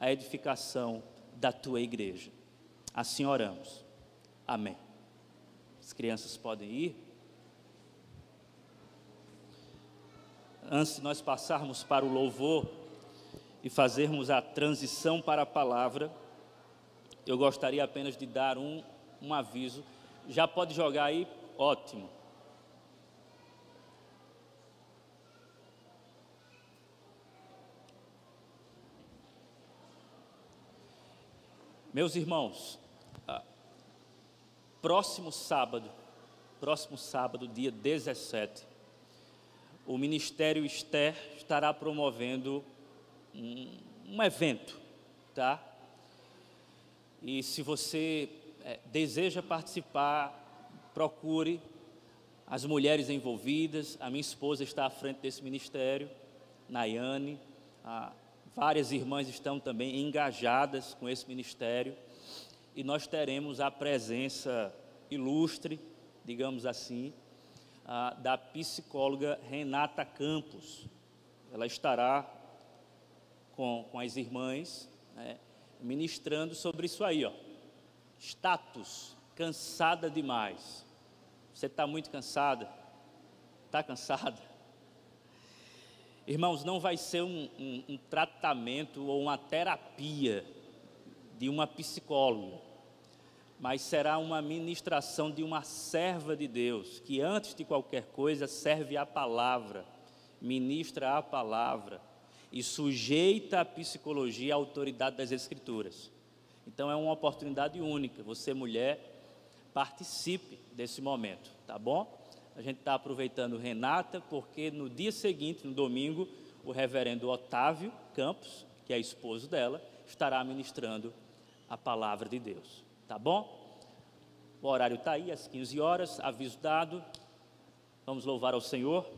a edificação da tua igreja. Assim oramos. Amém. As crianças podem ir. Antes de nós passarmos para o louvor e fazermos a transição para a palavra, eu gostaria apenas de dar um aviso. Já pode jogar aí? Ótimo. Meus irmãos, próximo sábado, dia 17, o Ministério Esther estará promovendo um evento, tá? E se você deseja participar, procure as mulheres envolvidas. A minha esposa está à frente desse ministério, Nayane. Várias irmãs estão também engajadas com esse ministério. E nós teremos a presença ilustre, digamos assim, da psicóloga Renata Campos. Ela estará com as irmãs, né, ministrando sobre isso aí, ó. Status, cansada demais. Você está muito cansada? Está cansada? Irmãos, não vai ser um tratamento ou uma terapia de uma psicóloga, mas será uma ministração de uma serva de Deus, que antes de qualquer coisa serve a palavra, ministra a palavra e sujeita a psicologia à autoridade das Escrituras. Então é uma oportunidade única. Você, mulher, participe desse momento, tá bom? A gente está aproveitando Renata, porque no dia seguinte, no domingo, o reverendo Otávio Campos, que é esposo dela, estará ministrando a palavra de Deus, tá bom? O horário está aí, às 15 horas, aviso dado. Vamos louvar ao Senhor.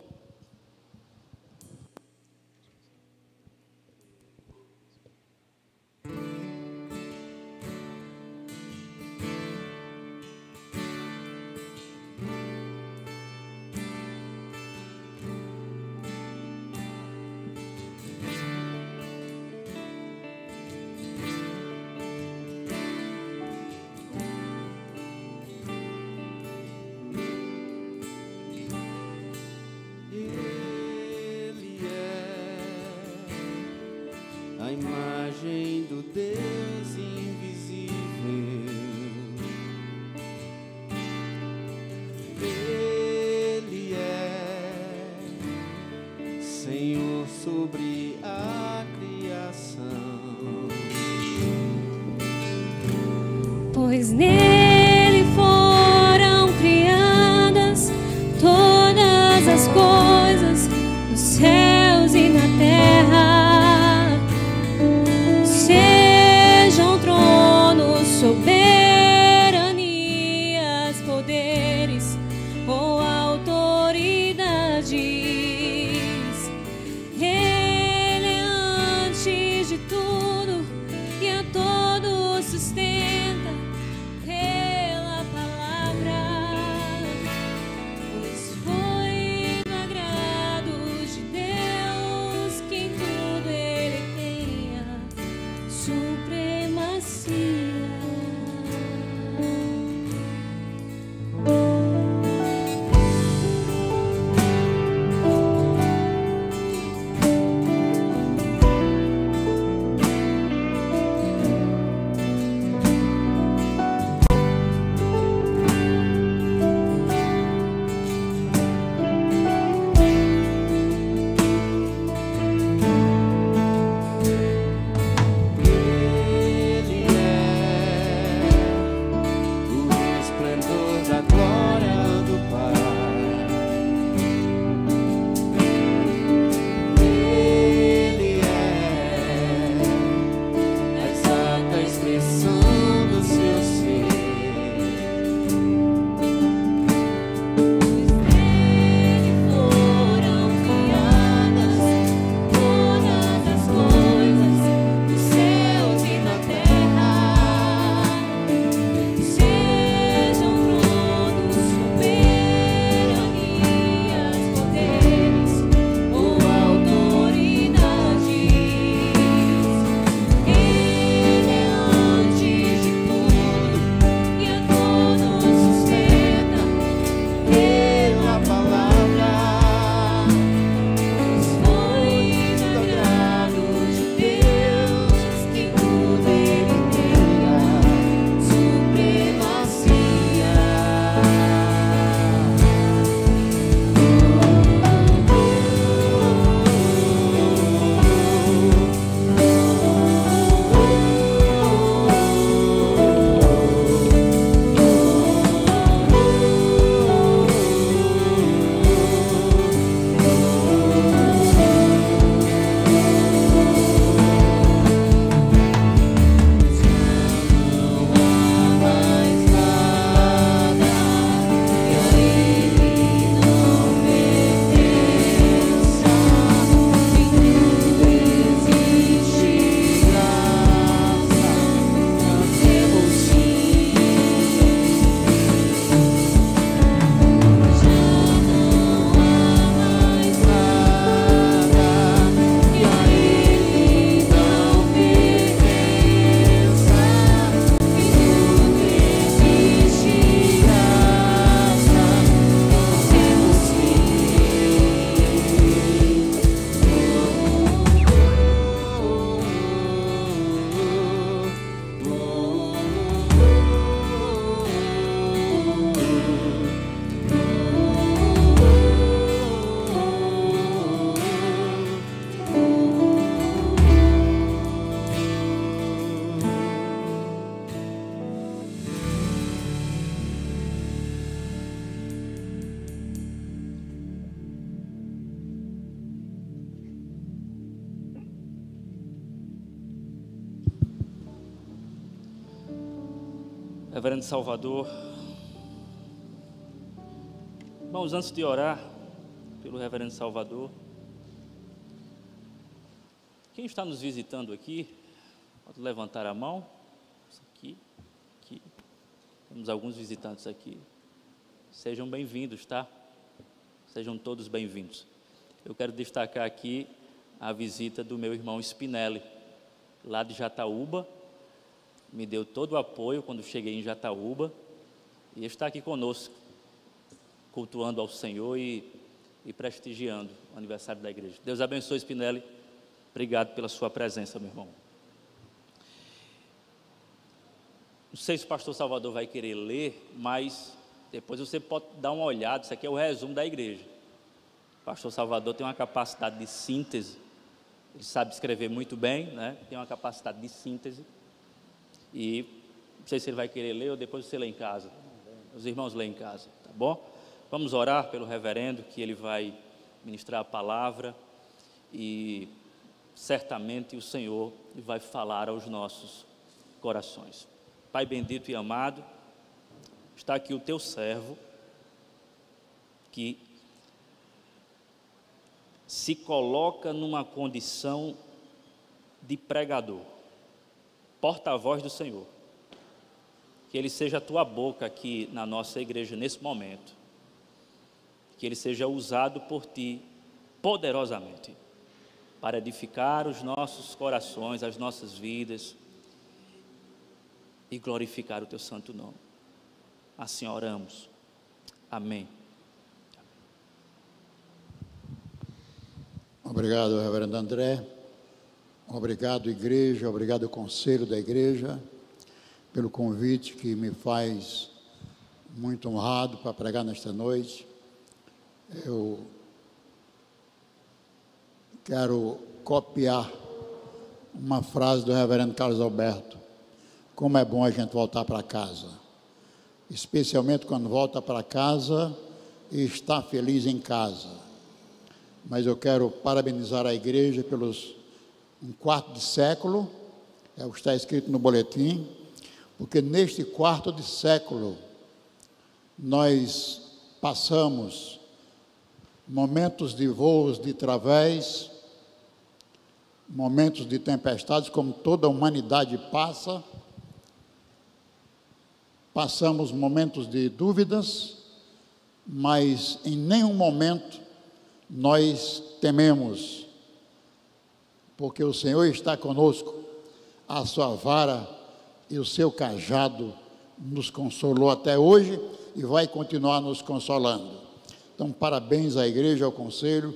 Imagem do Deus invisível, Ele é Senhor sobre a criação, pois nele foram criadas todas as coisas nos céus e na terra. Soberanias, poderes ou autoridades, Ele é antes de tudo e a todos sustenta pela palavra, pois foi do agrado de Deus que em tudo Ele tenha supremacia. Reverendo Salvador. Irmãos, antes de orar pelo Reverendo Salvador, quem está nos visitando aqui, pode levantar a mão. Aqui. Temos alguns visitantes aqui. Sejam bem-vindos, tá? Sejam todos bem-vindos. Eu quero destacar aqui a visita do meu irmão Spinelli, lá de Jataúba. Me deu todo o apoio quando cheguei em Jataúba e está aqui conosco, cultuando ao Senhor e prestigiando o aniversário da igreja. Deus abençoe, Spinelli. Obrigado pela sua presença, meu irmão. Não sei se o pastor Salvador vai querer ler, mas depois você pode dar uma olhada. Isso aqui é o resumo da igreja. O pastor Salvador tem uma capacidade de síntese. Ele sabe escrever muito bem, né? Tem uma capacidade de síntese. E não sei se ele vai querer ler ou depois você lê em casa. Os irmãos lêem em casa, tá bom? Vamos orar pelo reverendo, que ele vai ministrar a palavra e certamente o Senhor vai falar aos nossos corações. Pai bendito e amado, está aqui o teu servo, que se coloca numa condição de pregador, porta-voz do Senhor. Que ele seja a tua boca aqui na nossa igreja nesse momento, que ele seja usado por ti poderosamente para edificar os nossos corações, as nossas vidas e glorificar o teu santo nome. Assim oramos. Amém. Obrigado, reverendo André. Obrigado, igreja. Obrigado, conselho da igreja, pelo convite que me faz muito honrado para pregar nesta noite. Eu quero copiar uma frase do reverendo Carlos Alberto: como é bom a gente voltar para casa, especialmente quando volta para casa e está feliz em casa. Mas eu quero parabenizar a igreja pelos um quarto de século, é o que está escrito no boletim, porque neste quarto de século nós passamos momentos de voos de través, momentos de tempestades, como toda a humanidade passa. Passamos momentos de dúvidas, mas em nenhum momento nós tememos, porque o Senhor está conosco. A sua vara e o seu cajado nos consolou até hoje e vai continuar nos consolando. Então, parabéns à igreja, ao conselho,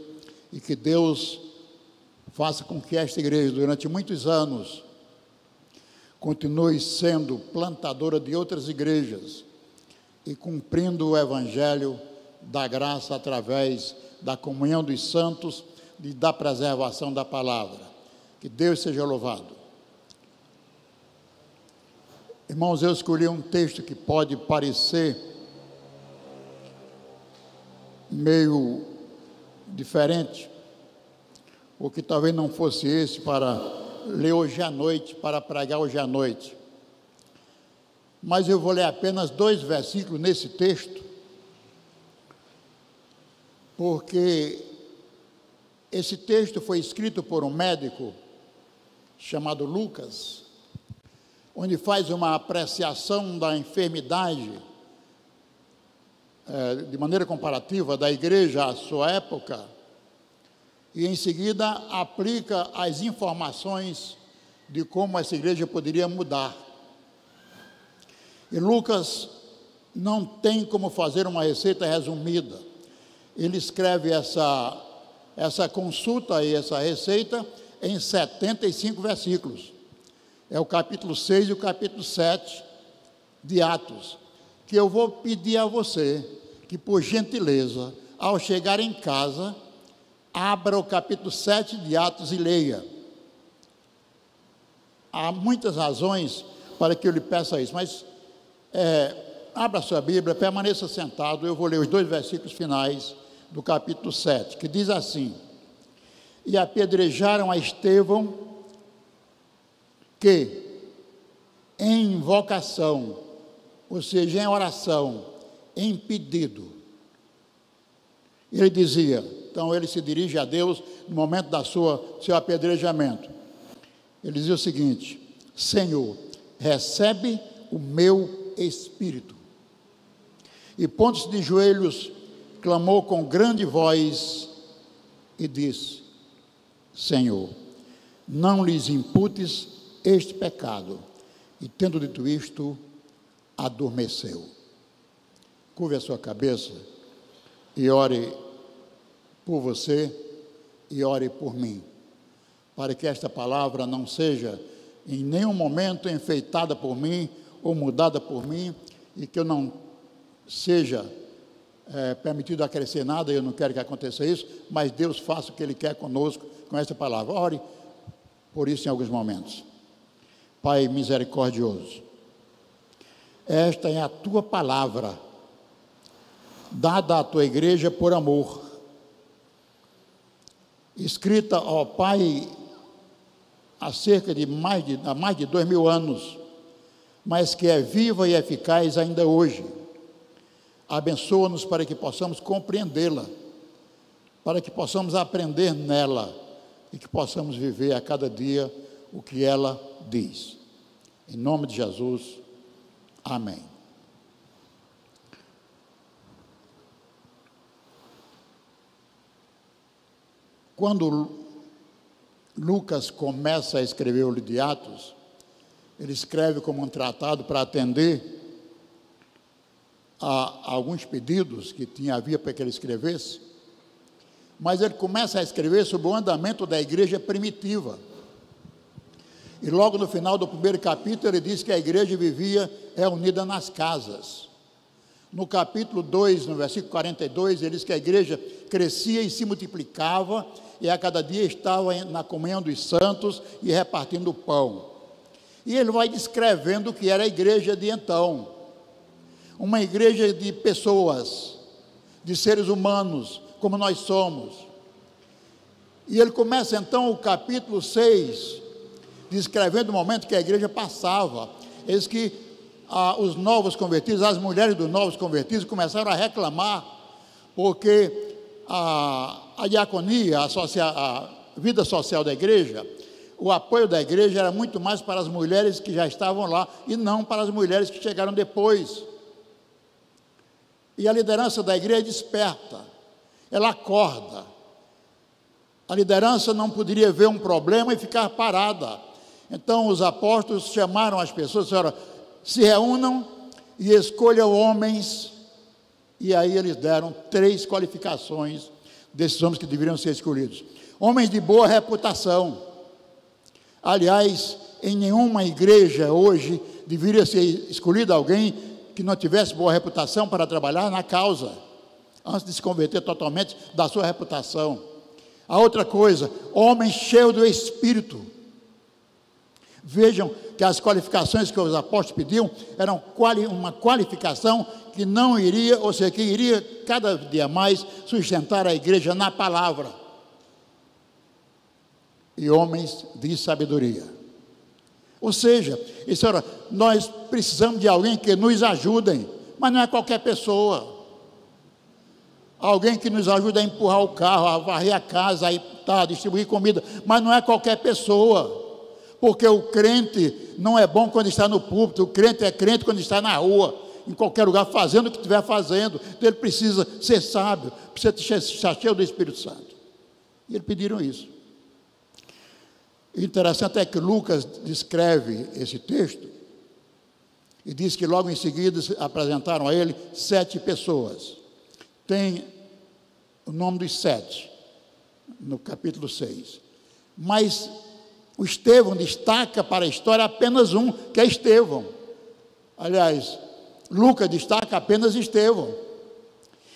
e que Deus faça com que esta igreja, durante muitos anos, continue sendo plantadora de outras igrejas e cumprindo o evangelho da graça através da comunhão dos santos e da preservação da palavra. Que Deus seja louvado. Irmãos, eu escolhi um texto que pode parecer meio diferente, ou que talvez não fosse esse para ler hoje à noite, para pregar hoje à noite. Mas eu vou ler apenas 2 versículos nesse texto, porque esse texto foi escrito por um médico chamado Lucas, onde faz uma apreciação da enfermidade, de maneira comparativa, da igreja à sua época, e em seguida aplica as informações de como essa igreja poderia mudar. E Lucas não tem como fazer uma receita resumida. Ele escreve essa consulta e essa receita em 75 versículos. É o capítulo 6 e o capítulo 7 de Atos, que eu vou pedir a você que, por gentileza, ao chegar em casa, abra o capítulo 7 de Atos e leia. Há muitas razões para que eu lhe peça isso, mas abra a sua Bíblia, permaneça sentado, eu vou ler os 2 versículos finais do capítulo 7, que diz assim: e apedrejaram a Estevão, que, em invocação ou seja, em oração, em pedido. Ele dizia, então ele se dirige a Deus no momento seu apedrejamento. Ele dizia o seguinte: Senhor, recebe o meu espírito. E pondo-se de joelhos, clamou com grande voz e disse: Senhor, não lhes imputes este pecado. E tendo dito isto, adormeceu. Curve a sua cabeça e ore por você e ore por mim, para que esta palavra não seja em nenhum momento enfeitada por mim ou mudada por mim, e que eu não seja permitido acrescer nada. Eu não quero que aconteça isso, mas Deus faça o que Ele quer conosco com esta palavra. Ore por isso em alguns momentos. Pai misericordioso, esta é a Tua palavra, dada à Tua igreja por amor, escrita, ó Pai, há cerca de mais de 2000 anos, mas que é viva e eficaz ainda hoje. Abençoa-nos para que possamos compreendê-la, para que possamos aprender nela e que possamos viver a cada dia o que ela diz. Em nome de Jesus, amém. Quando Lucas começa a escrever o livro de Atos, ele escreve como um tratado para atender a alguns pedidos que havia para que ele escrevesse, mas ele começa a escrever sobre o andamento da igreja primitiva. E logo no final do primeiro capítulo ele diz que a igreja vivia reunida nas casas. No capítulo 2, no versículo 42, ele diz que a igreja crescia e se multiplicava, e a cada dia estava na comunhão dos santos e repartindo o pão. E ele vai descrevendo o que era a igreja de então. Uma igreja de pessoas, de seres humanos, como nós somos. E ele começa então o capítulo 6, descrevendo o momento que a igreja passava. Eis que os novos convertidos, as mulheres dos novos convertidos começaram a reclamar, porque a diaconia, a vida social da igreja, o apoio da igreja era muito mais para as mulheres que já estavam lá, e não para as mulheres que chegaram depois. E a liderança da igreja desperta, ela acorda. A liderança não poderia ver um problema e ficar parada. Então os apóstolos chamaram as pessoas, disseram: se reúnam e escolham homens. E aí eles deram 3 qualificações desses homens que deveriam ser escolhidos: homens de boa reputação. Aliás, em nenhuma igreja hoje deveria ser escolhido alguém que não tivesse boa reputação para trabalhar na causa, antes de se converter totalmente da sua reputação. A outra coisa, homens cheios do Espírito. Vejam que as qualificações que os apóstolos pediam eram uma qualificação que não iria, ou seja, que iria cada dia mais sustentar a igreja na palavra. E homens de sabedoria. Ou seja, nós precisamos de alguém que nos ajudem, mas não é qualquer pessoa. Alguém que nos ajude a empurrar o carro, a varrer a casa, a distribuir comida, mas não é qualquer pessoa. Porque o crente não é bom quando está no púlpito, o crente é crente quando está na rua, em qualquer lugar, fazendo o que estiver fazendo. Então ele precisa ser sábio, precisa estar cheio do Espírito Santo. E eles pediram isso. O interessante é que Lucas descreve esse texto e diz que logo em seguida apresentaram a ele 7 pessoas. Tem o nome dos 7 no capítulo 6. Mas o Estevão destaca para a história apenas um, que é Estevão. Aliás, Lucas destaca apenas Estevão.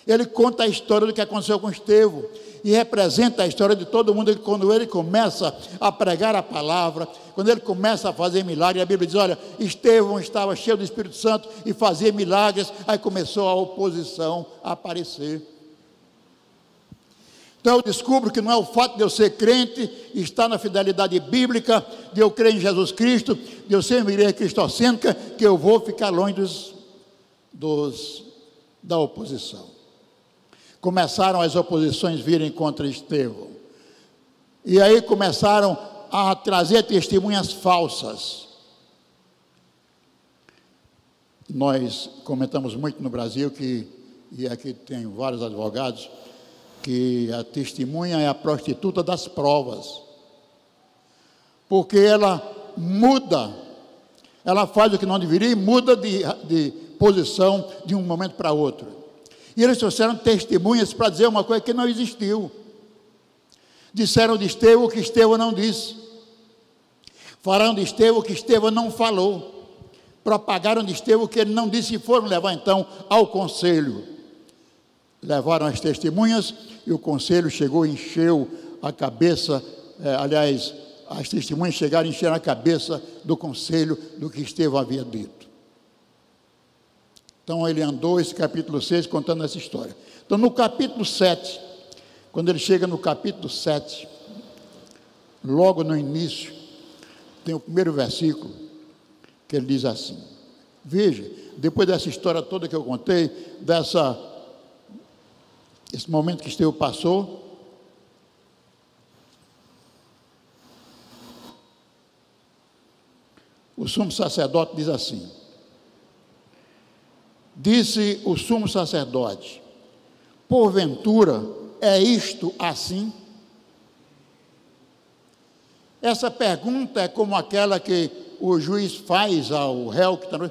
Ele conta a história do que aconteceu com Estevão e representa a história de todo mundo. Quando ele começa a pregar a palavra, quando ele começa a fazer milagres, a Bíblia diz: olha, Estevão estava cheio do Espírito Santo e fazia milagres. Aí começou a oposição a aparecer. Então eu descubro que não é o fato de eu ser crente, estar na fidelidade bíblica, de eu crer em Jesus Cristo, de eu ser uma igreja cristocêntrica, que eu vou ficar longe da oposição. Começaram as oposições virem contra Estevão. E aí começaram a trazer testemunhas falsas. Nós comentamos muito no Brasil e aqui tem vários advogados, que a testemunha é a prostituta das provas. Porque ela muda, ela faz o que não deveria e muda de posição de um momento para outro. E eles trouxeram testemunhas para dizer uma coisa que não existiu. Disseram de Estevão o que Estevão não disse. Falaram de Estevão o que Estevão não falou. Propagaram de Estevão o que ele não disse e foram levar então ao conselho. Levaram as testemunhas e o conselho chegou e encheu a cabeça, as testemunhas chegaram e encheram a cabeça do conselho do que Estevão havia dito. Então ele andou esse capítulo 6 contando essa história. Então no capítulo 7, quando ele chega no capítulo 7, logo no início, tem o primeiro versículo, que ele diz assim, veja, depois dessa história toda que eu contei, esse momento que Estevão passou, o sumo sacerdote diz assim, disse o sumo sacerdote, porventura é isto assim? Essa pergunta é como aquela que o juiz faz ao réu que está...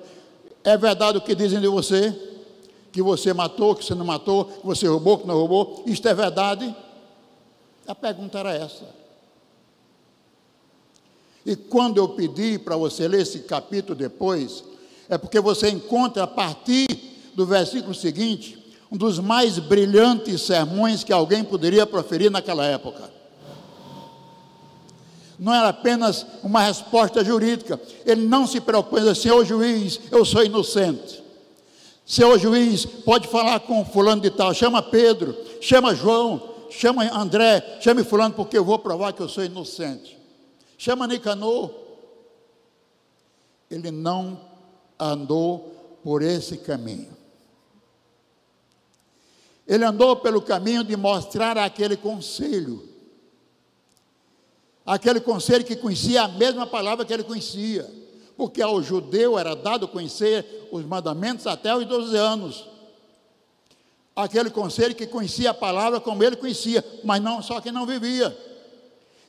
É verdade o que dizem de você? Que você matou, que você não matou, que você roubou, que não roubou? Isto é verdade? A pergunta era essa. E quando eu pedi para você ler esse capítulo depois, é porque você encontra a partir do versículo seguinte, um dos mais brilhantes sermões que alguém poderia proferir naquela época. Não era apenas uma resposta jurídica. Ele não se preocupou em dizer, senhor juiz, eu sou inocente. Senhor juiz, pode falar com fulano de tal, chama Pedro, chama João, chama André, chame fulano, porque eu vou provar que eu sou inocente. Chama Nicanor. Ele não andou por esse caminho. Ele andou pelo caminho de mostrar aquele conselho que conhecia a mesma palavra que ele conhecia, porque ao judeu era dado conhecer os mandamentos até os 12 anos, aquele conselho que conhecia a palavra como ele conhecia, mas não, só que não vivia.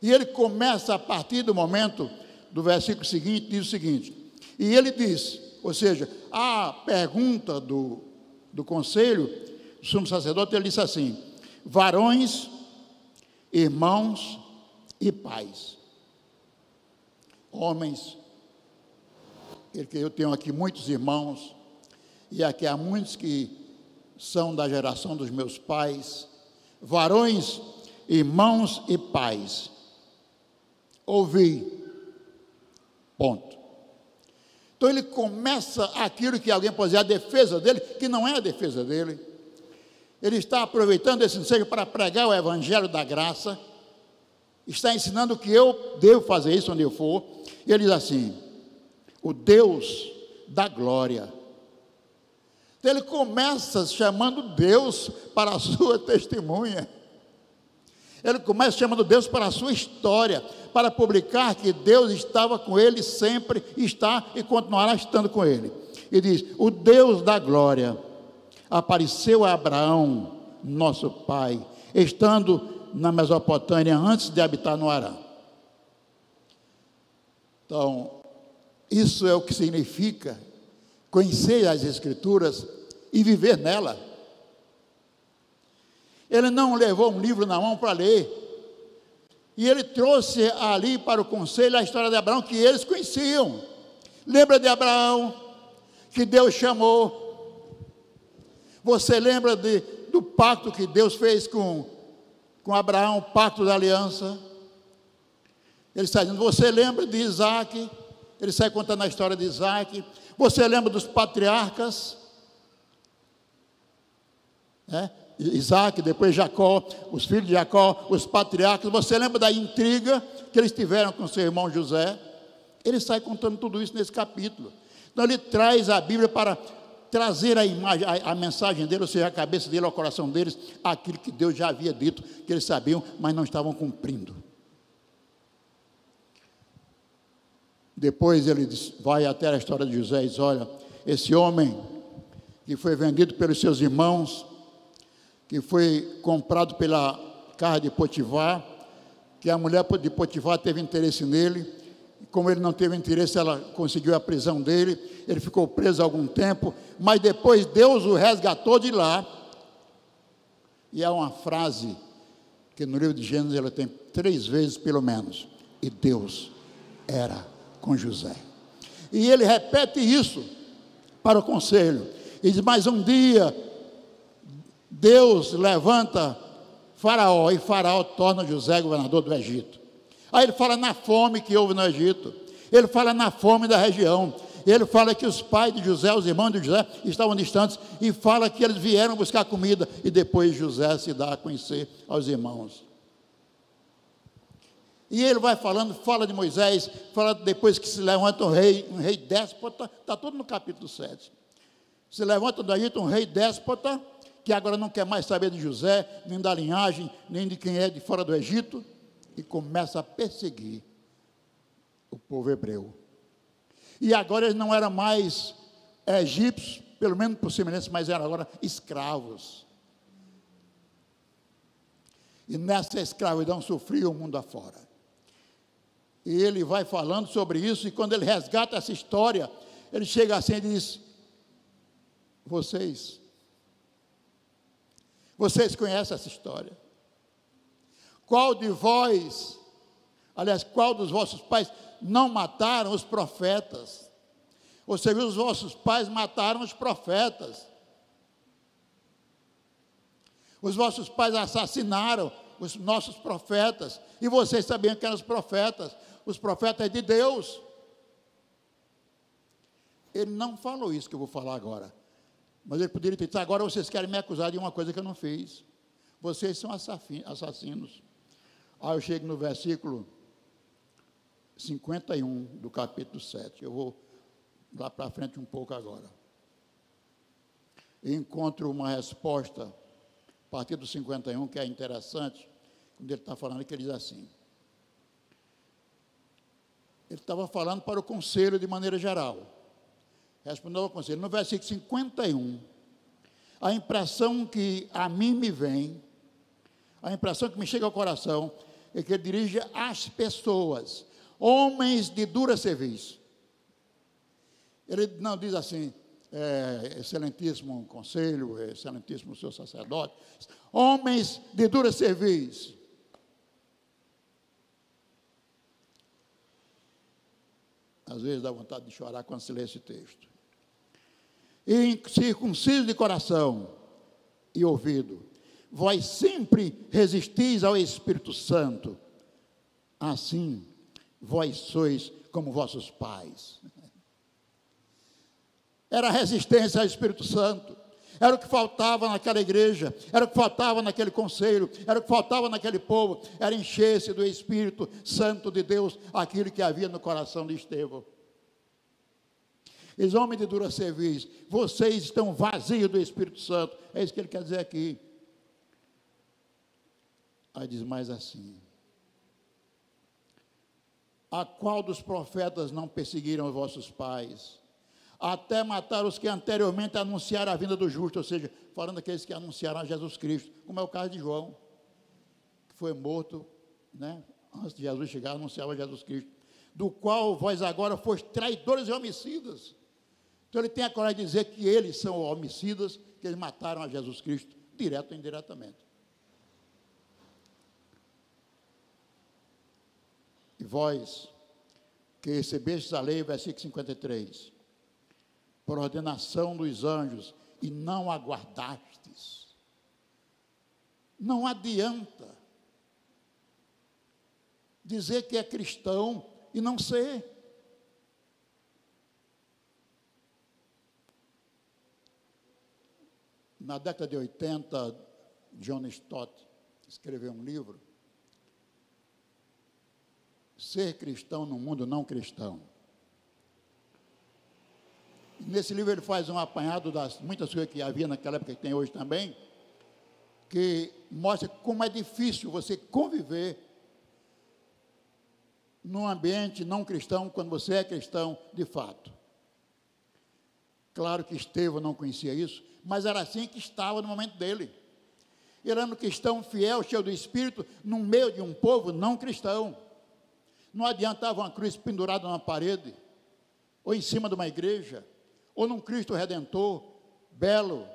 E ele começa a partir do momento do versículo seguinte, diz o seguinte, e ele diz, ou seja, a pergunta do conselho, do sumo sacerdote, ele disse assim, varões, irmãos e pais, homens, porque eu tenho aqui muitos irmãos, e aqui há muitos que são da geração dos meus pais, varões, irmãos e pais, ouvi, ponto. Então ele começa aquilo que alguém pode dizer a defesa dele, que não é a defesa dele. Ele está aproveitando esse ensejo para pregar o evangelho da graça, está ensinando que eu devo fazer isso onde eu for. E ele diz assim, o Deus da glória. Então ele começa chamando Deus para a sua testemunha. Ele começa chamando Deus para a sua história, para publicar que Deus estava com ele sempre, está e continuará estando com ele. E diz, o Deus da glória apareceu a Abraão, nosso pai, estando na Mesopotâmia antes de habitar no Harã. Então, isso é o que significa conhecer as Escrituras e viver nela. Ele não levou um livro na mão para ler. E ele trouxe ali para o conselho a história de Abraão que eles conheciam. Lembra de Abraão, que Deus chamou? Você lembra do pacto que Deus fez com Abraão, o pacto da aliança? Ele está dizendo, você lembra de Isaac? Ele sai contando a história de Isaac. Você lembra dos patriarcas? Isaac, depois Jacó, os filhos de Jacó, os patriarcas. Você lembra da intriga que eles tiveram com seu irmão José? Ele sai contando tudo isso nesse capítulo. Então ele traz a Bíblia para trazer a imagem, a mensagem dele, ou seja, a cabeça dele, ao coração deles, aquilo que Deus já havia dito, que eles sabiam, mas não estavam cumprindo. Depois ele vai até a história de José e diz: olha, esse homem que foi vendido pelos seus irmãos, que foi comprado pela casa de Potifar, que a mulher de Potifar teve interesse nele, como ele não teve interesse, ela conseguiu a prisão dele, ele ficou preso há algum tempo, mas depois Deus o resgatou de lá. E há uma frase que no livro de Gênesis ela tem 3 vezes pelo menos: e Deus era com José. E ele repete isso para o conselho, e diz: mas um dia Deus levanta Faraó, e Faraó torna José governador do Egito. Aí ele fala na fome que houve no Egito, ele fala na fome da região, ele fala que os pais de José, os irmãos de José, estavam distantes, e fala que eles vieram buscar comida, e depois José se dá a conhecer aos irmãos. E ele vai falando, fala de Moisés, fala depois que se levanta um rei déspota, está tudo no capítulo 7. Se levanta do Egito um rei déspota, que agora não quer mais saber de José, nem da linhagem, nem de quem é de fora do Egito, e começa a perseguir o povo hebreu. E agora eles não eram mais egípcios, pelo menos por semelhança, mas eram agora escravos. E nessa escravidão sofria o mundo afora. E ele vai falando sobre isso, e quando ele resgata essa história, ele chega assim e diz: vocês conhecem essa história? Qual de vós, aliás, qual dos vossos pais não mataram os profetas? Ou seja, os vossos pais mataram os profetas. Os vossos pais assassinaram os nossos profetas. E vocês sabiam que eram os profetas de Deus. Ele não falou isso que eu vou falar agora. Mas ele poderia ter dito: agora vocês querem me acusar de uma coisa que eu não fiz. Vocês são assassinos. Aí eu chego no versículo 51 do capítulo 7. Eu vou lá para frente um pouco agora. E encontro uma resposta, a partir do 51, que é interessante, quando ele está falando, que ele diz assim. Ele estava falando para o conselho de maneira geral. Respondeu ao conselho. No versículo 51, a impressão que a mim me vem, a impressão que me chega ao coração, é que ele dirige às pessoas, homens de dura serviço. Ele não diz assim: excelentíssimo conselho, excelentíssimo senhor sacerdote, homens de dura serviço. Às vezes dá vontade de chorar quando se lê esse texto. E circunciso de coração e ouvido, vós sempre resistis ao Espírito Santo, assim vós sois como vossos pais. Era resistência ao Espírito Santo, era o que faltava naquela igreja, era o que faltava naquele conselho, era o que faltava naquele povo, era encher-se do Espírito Santo de Deus, aquilo que havia no coração de Estevão. Eles, homens de dura serviço, vocês estão vazios do Espírito Santo, é isso que ele quer dizer aqui. Aí diz mais assim: a qual dos profetas não perseguiram os vossos pais, até matar os que anteriormente anunciaram a vinda do justo, ou seja, falando daqueles que anunciaram a Jesus Cristo, como é o caso de João, que foi morto, né, antes de Jesus chegar, anunciava Jesus Cristo, do qual vós agora foste traidores e homicidas. Então ele tem a coragem de dizer que eles são homicidas, que eles mataram a Jesus Cristo, direto ou indiretamente. E vós, que recebestes a lei, versículo 53, por ordenação dos anjos, e não aguardastes. Não adianta dizer que é cristão e não ser. Na década de 80, John Stott escreveu um livro, Ser Cristão no Mundo Não Cristão. Nesse livro ele faz um apanhado das muitas coisas que havia naquela época, que tem hoje também, que mostra como é difícil você conviver num ambiente não cristão, quando você é cristão de fato. Claro que Estevão não conhecia isso, mas era assim que estava no momento dele. Ele era um cristão fiel, cheio do Espírito, no meio de um povo não cristão. Não adiantava uma cruz pendurada numa parede, ou em cima de uma igreja, ou num Cristo Redentor, belo.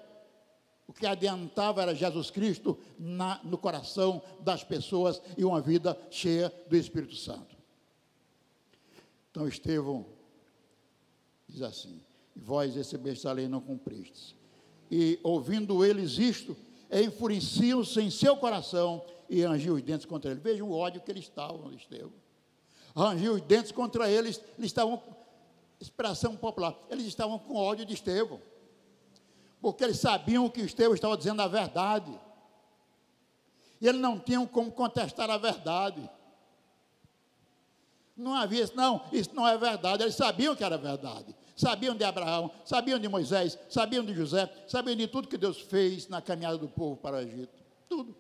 O que adiantava era Jesus Cristo no coração das pessoas e uma vida cheia do Espírito Santo. Então Estevão diz assim: vós recebeste a lei e não cumpristes. E ouvindo eles isto, enfureciam-se em seu coração e rangiam os dentes contra ele. Veja o ódio que eles estavam, Estevão. Rangiam os dentes contra eles estavam, expressão popular, eles estavam com ódio de Estevão, porque eles sabiam que Estevão estava dizendo a verdade, e eles não tinham como contestar a verdade. Não havia isso, não, isso não é verdade. Eles sabiam que era verdade, sabiam de Abraão, sabiam de Moisés, sabiam de José, sabiam de tudo que Deus fez na caminhada do povo para o Egito, tudo,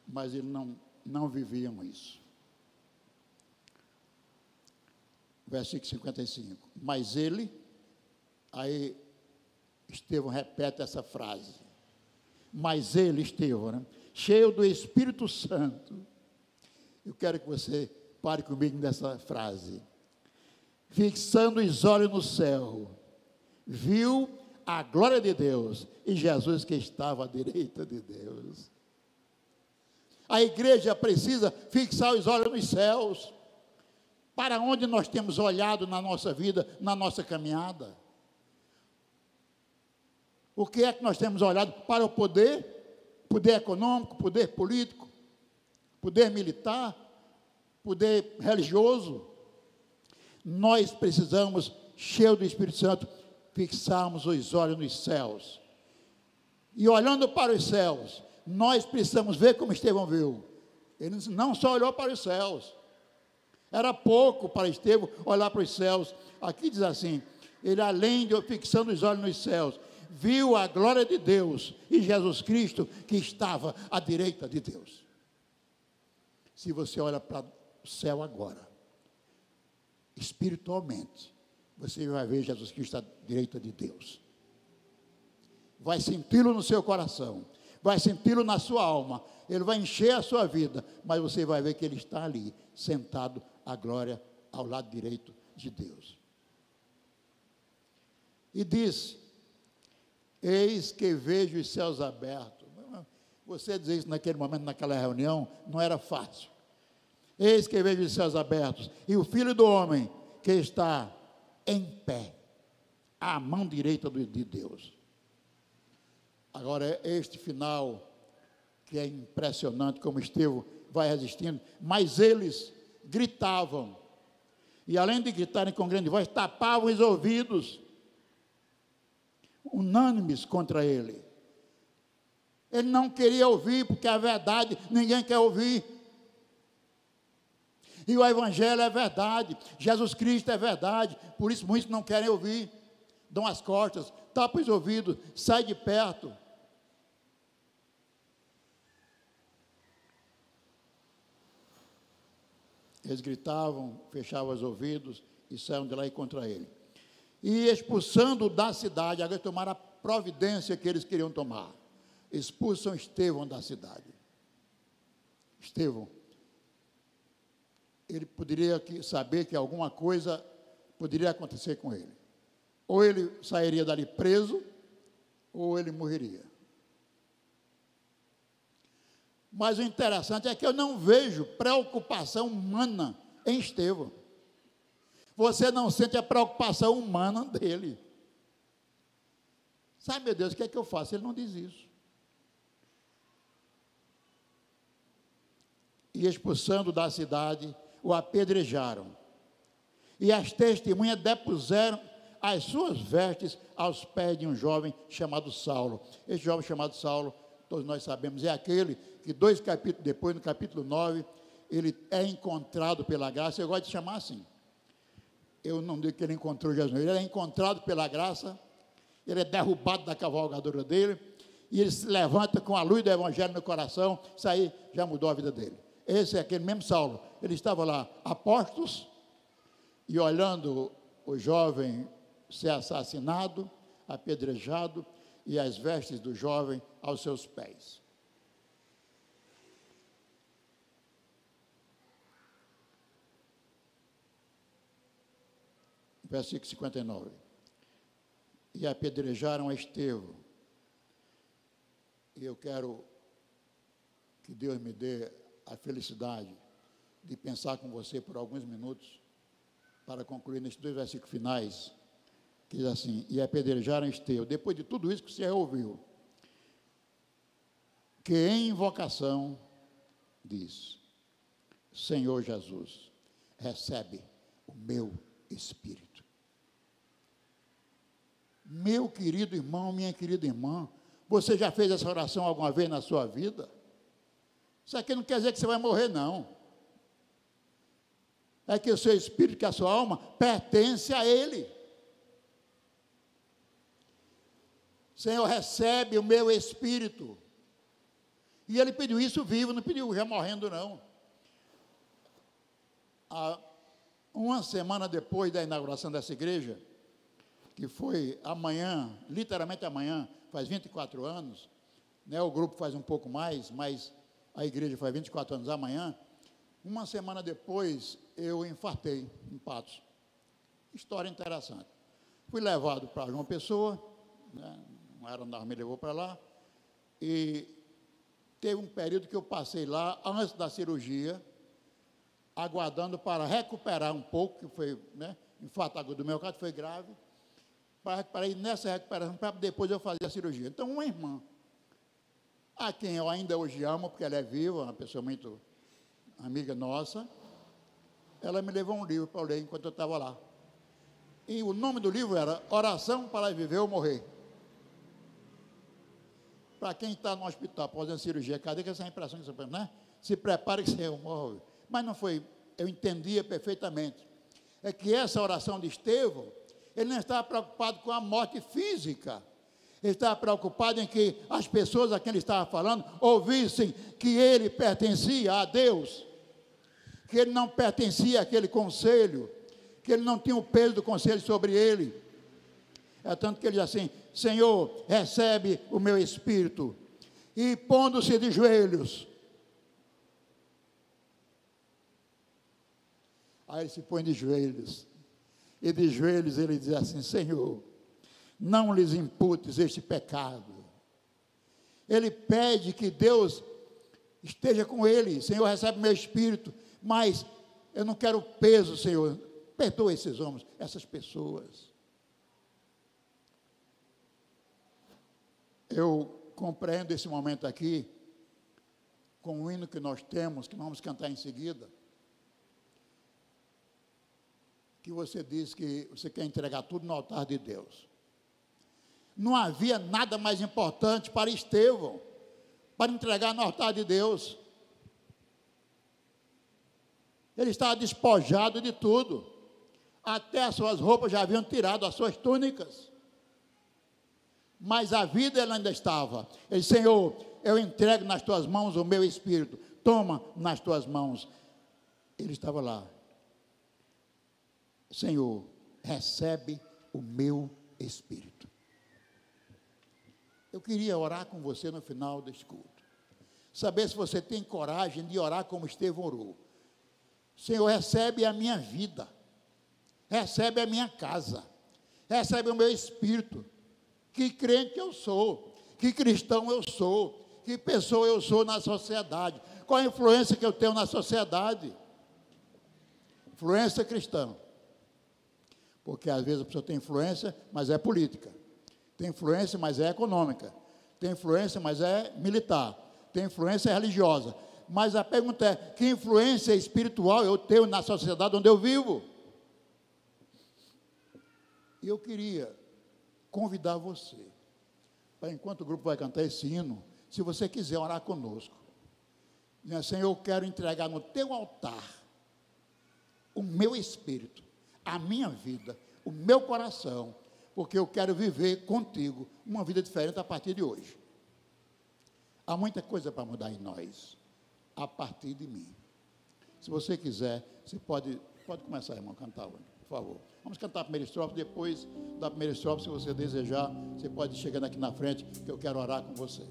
mas eles não viviam isso. Versículo 55, mas ele, aí Estevão repete essa frase, mas ele, Estevão, né, cheio do Espírito Santo, eu quero que você pare comigo nessa frase, fixando os olhos no céu, viu a glória de Deus e Jesus que estava à direita de Deus. A igreja precisa fixar os olhos nos céus. Para onde nós temos olhado na nossa vida, na nossa caminhada? O que é que nós temos olhado? Para o poder? Poder econômico, poder político, poder militar, poder religioso? Nós precisamos, cheio do Espírito Santo, fixarmos os olhos nos céus. E olhando para os céus, nós precisamos ver como Estevão viu. Ele não só olhou para os céus. Era pouco para Estevão olhar para os céus. Aqui diz assim, ele além de fixando os olhos nos céus, viu a glória de Deus e Jesus Cristo que estava à direita de Deus. Se você olha para o céu agora, espiritualmente, você vai ver Jesus Cristo à direita de Deus. Vai senti-lo no seu coração, vai senti-lo na sua alma, ele vai encher a sua vida, mas você vai ver que ele está ali, sentado à glória ao lado direito de Deus. E diz, eis que vejo os céus abertos. Você dizer isso naquele momento, naquela reunião, não era fácil. Eis que vejo os céus abertos, e o Filho do Homem que está em pé, à mão direita de Deus. Agora, este final, que é impressionante, como Estevão vai resistindo, mas eles gritavam, e além de gritarem com grande voz, tapavam os ouvidos, unânimes contra ele. Ele não queria ouvir, porque a verdade ninguém quer ouvir. E o Evangelho é verdade, Jesus Cristo é verdade, por isso muitos não querem ouvir, dão as costas, tapam os ouvidos, saem de perto. Eles gritavam, fechavam os ouvidos e saíam de lá e contra ele. E expulsando da cidade, agora tomaram a providência que eles queriam tomar. Expulsam Estevão da cidade. Estevão, ele poderia saber que alguma coisa poderia acontecer com ele. Ou ele sairia dali preso, ou ele morreria. Mas o interessante é que eu não vejo preocupação humana em Estevão. Você não sente a preocupação humana dele. Sabe, meu Deus, o que é que eu faço? Ele não diz isso. E expulsando da cidade, o apedrejaram. E as testemunhas depuseram as suas vestes aos pés de um jovem chamado Saulo. Esse jovem chamado Saulo, todos nós sabemos, é aquele que 2 capítulos depois, no capítulo 9, ele é encontrado pela graça. Eu gosto de chamar assim. eu não digo que ele encontrou Jesus, ele é encontrado pela graça, ele é derrubado da cavalgadura dele, e ele se levanta com a luz do evangelho no coração, isso aí já mudou a vida dele. Esse é aquele mesmo Saulo, ele estava lá, a postos, e olhando o jovem ser assassinado, apedrejado, e as vestes do jovem aos seus pés. Versículo 59. E apedrejaram a Estevão. E eu quero que Deus me dê a felicidade de pensar com você por alguns minutos, para concluir nesses 2 versículos finais, que diz assim: e apedrejaram Estevão. Depois de tudo isso que você ouviu, que em invocação diz: Senhor Jesus, recebe o meu espírito. Meu querido irmão, minha querida irmã, você já fez essa oração alguma vez na sua vida? Isso aqui não quer dizer que você vai morrer, não. É que o seu espírito, que a sua alma, pertence a Ele. Senhor, recebe o meu espírito. E Ele pediu isso vivo, não pediu já morrendo, não. Uma semana depois da inauguração dessa igreja, que foi amanhã, literalmente amanhã, faz 24 anos, né, o grupo faz um pouco mais, mas a igreja faz 24 anos amanhã. Uma semana depois, eu infartei em Patos. História interessante. Fui levado para João Pessoa, né, uma aeronave me levou para lá, e teve um período que eu passei lá, antes da cirurgia, aguardando para recuperar um pouco, que foi, né, infarto agudo do miocárdio, foi grave, para ir nessa recuperação, para depois eu fazer a cirurgia. Então, uma irmã, a quem eu ainda hoje amo, porque ela é viva, uma pessoa muito amiga nossa, ela me levou um livro para ler enquanto eu estava lá. E o nome do livro era Oração para Viver ou Morrer. Para quem está no hospital, fazendo cirurgia, cadê que essa impressão que você pensa, né? Se prepare que você morre. Mas não foi, eu entendia perfeitamente. É que essa oração de Estevão, ele não estava preocupado com a morte física. Ele estava preocupado em que as pessoas a quem ele estava falando ouvissem que ele pertencia a Deus, que ele não pertencia àquele conselho, que ele não tinha o peso do conselho sobre ele. É tanto que ele diz assim: Senhor, recebe o meu espírito. E pondo-se de joelhos, aí ele se põe de joelhos, e de joelhos ele diz assim: Senhor, não lhes imputes este pecado. Ele pede que Deus esteja com ele. Senhor, recebe meu espírito, mas eu não quero peso, Senhor. Perdoa esses homens, essas pessoas. Eu compreendo esse momento aqui com o hino que nós temos, que nós vamos cantar em seguida, que você diz que você quer entregar tudo no altar de Deus. Não havia nada mais importante para Estevão, para entregar no altar de Deus. Ele estava despojado de tudo, até as suas roupas já haviam tirado, as suas túnicas, mas a vida ele ainda estava. Ele disse: Senhor, eu entrego nas tuas mãos o meu espírito, toma nas tuas mãos. Ele estava lá: Senhor, recebe o meu espírito. Eu queria orar com você no final deste culto, saber se você tem coragem de orar como Estevão orou. Senhor, recebe a minha vida, recebe a minha casa, recebe o meu espírito. Que crente eu sou, que cristão eu sou, que pessoa eu sou na sociedade, qual a influência que eu tenho na sociedade? Influência cristã, porque às vezes a pessoa tem influência, mas é política, tem influência, mas é econômica, tem influência, mas é militar, tem influência religiosa, mas a pergunta é: que influência espiritual eu tenho na sociedade onde eu vivo? E eu queria convidar você, para enquanto o grupo vai cantar esse hino, se você quiser orar conosco, dizer: Senhor, eu quero entregar no teu altar o meu espírito, a minha vida, o meu coração, porque eu quero viver contigo uma vida diferente a partir de hoje. Há muita coisa para mudar em nós, a partir de mim. Se você quiser, você pode começar, irmão, a cantar, por favor. Vamos cantar a primeira estrofe, depois da primeira estrofe, se você desejar, você pode ir chegando aqui na frente, que eu quero orar com você.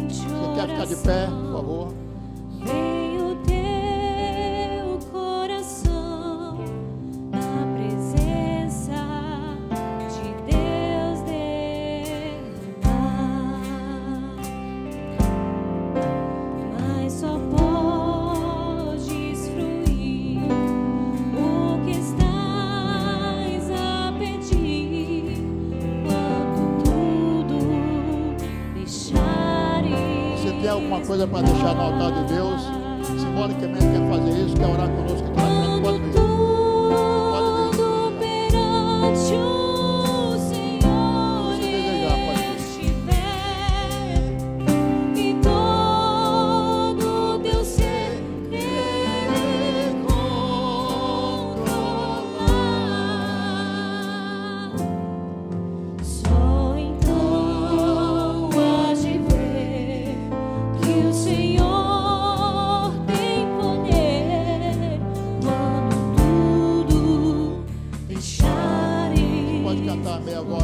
Você quer ficar de pé, por favor? Vem o teu coração na presença de Deus derramar, mas só podes fruir o que estás a pedir quando tudo deixares. Se tem alguma coisa para deixar no altar de Deus, simbolicamente quer fazer isso, quer orar conosco aqui na frente, pode vir. Pode vir. Tudo perante o Senhor Se desejar, pode vir. estiver e todo teu ser Ele controlar, só então hás de ver que o Senhor tem poder quando tudo deixares. Pode cantar a meia voz.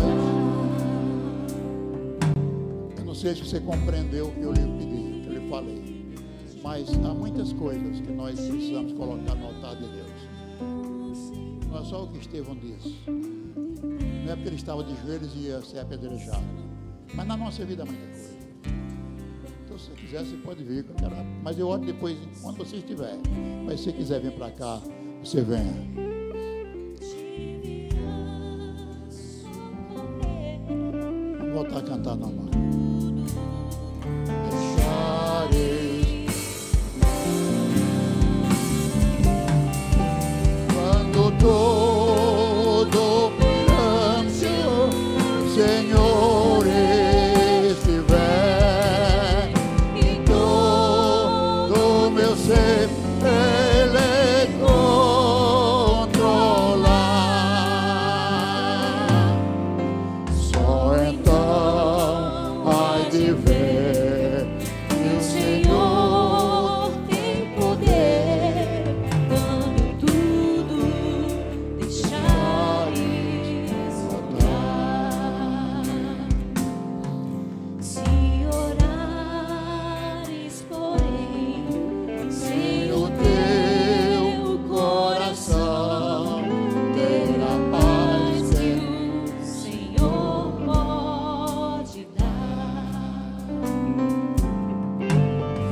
Eu não sei se você compreendeu o que eu lhe pedi, o que eu lhe falei, mas há muitas coisas que nós precisamos colocar no altar de Deus. Não é só o que Estevão disse. Não é porque ele estava de joelhos e ia ser apedrejado, mas na nossa vida há muita coisa. Então, se você quiser, você pode vir, mas eu oro depois, quando você estiver. Mas se você quiser vir para cá, você venha. Vamos voltar a cantar normal. Deixares quando todo perante o Senhor estiver e todo meu ser Ele controlar, só então há de ver que o Senhor tem poder quando tudo deixares voltar. Se orares, porém, sem o teu coração ter a paz que o Senhor pode dar,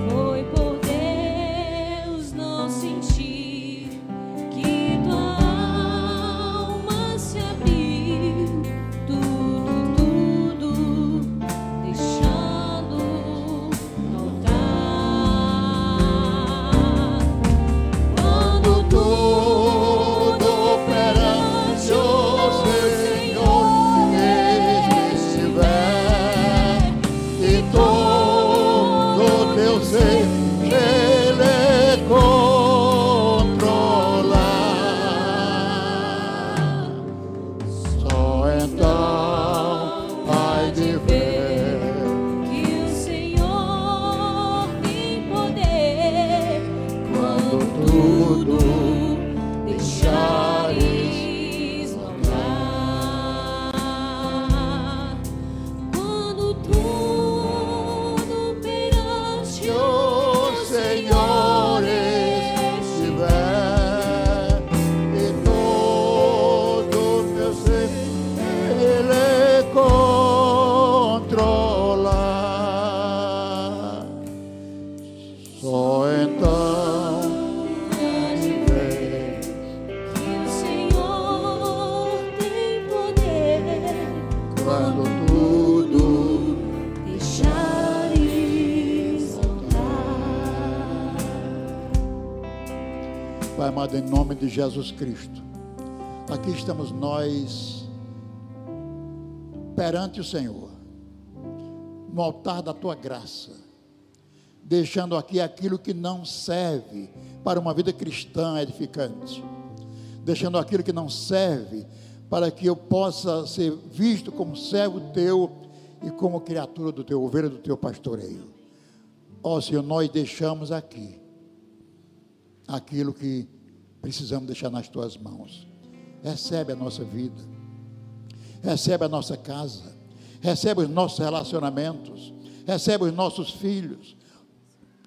foi por Deus não sentir que tua alma se abriu, tudo deixando no altar. Quando tudo perante o Senhor estiver e todo teu ser Ele controlar, só então há de ver que o Senhor tem poder quando tudo deixares voltar. Quando tudo perante o Senhor estiver e todo teu ser Ele controlar, só então há de ver que o Senhor tem poder quando tudo deixares voltar. Pai amado, em nome de Jesus Cristo, aqui estamos nós perante o Senhor, no altar da tua graça, deixando aqui aquilo que não serve para uma vida cristã edificante, deixando aquilo que não serve para que eu possa ser visto como servo teu e como criatura do teu, ovelha do teu pastoreio. Ó Senhor, nós deixamos aqui aquilo que precisamos deixar nas tuas mãos. Recebe a nossa vida, recebe a nossa casa, recebe os nossos relacionamentos, recebe os nossos filhos,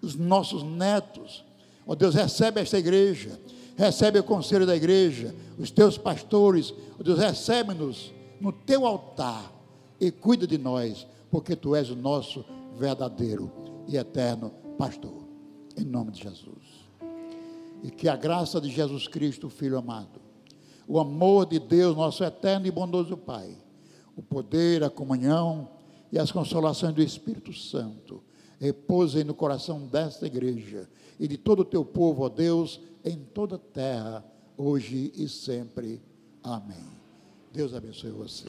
os nossos netos. Ó Deus, recebe esta igreja, recebe o conselho da igreja, os teus pastores. Ó Deus, recebe-nos no teu altar e cuida de nós, porque tu és o nosso verdadeiro e eterno pastor, em nome de Jesus. E que a graça de Jesus Cristo, Filho amado, o amor de Deus, nosso eterno e bondoso Pai, o poder, a comunhão e as consolações do Espírito Santo repousem no coração desta igreja e de todo o teu povo, ó Deus, em toda a terra, hoje e sempre. Amém. Deus abençoe você.